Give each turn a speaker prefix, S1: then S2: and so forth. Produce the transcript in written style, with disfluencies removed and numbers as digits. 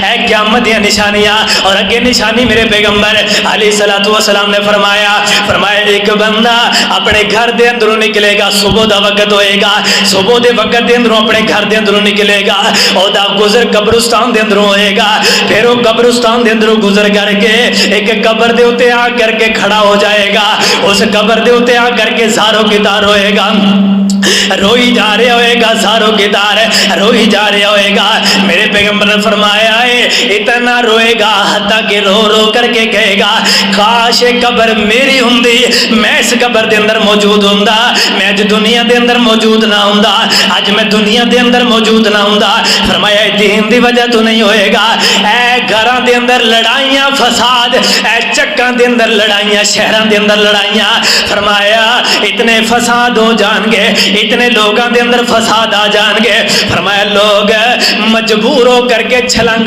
S1: اے قیامت دی نشانیاں اور اگے نشانی میرے پیغمبر علیہ الصلوۃ والسلام نے فرمایا ایک بندہ اپنے گھر دے اندروں نکلے گا، صبح دا وقت ہوئے گا، صبح دے وقت دے اندروں اپنے گھر دے اندروں نکلے گا، او دا گزر قبرستان دے اندروں ہوئے گا، پھر وہ قبرستان دے اندروں گزر کر کے ایک قبر دے اوتے آ کر کے کھڑا ہو جائے گا، اس قبر دے اوتے آ کر کے زاروں کی تار ہوئے گا، روئی جا رہا ہوئے گا، زاروں کی تار روئی جا رہا ہوئے گا۔ میرے پیغمبر نے فرمایا ہے اتنا روئے گا حتیٰ کہ رو رو کر کے کہے گا کاش قبر میری ہوندی، میں اس قبر دے اندر موجود ہوندا، میں اج دنیا دے اندر موجود نہ ہوندا، اج میں دنیا دے اندر موجود نہ ہوندا۔ فرمایا دین دی وجہ تو نہیں ہوئے گا، اے گھراں دے اندر لڑائیاں فساد، اے چکاں دے اندر لڑائیاں، شہراں دے اندر لڑائیاں، فرمایا اتنے فساد ہو جان گے، اتنے لوگاں دے اندر فساد آ جان گے، فرمایا لوگ مجبور ہو کر کے چھلانگ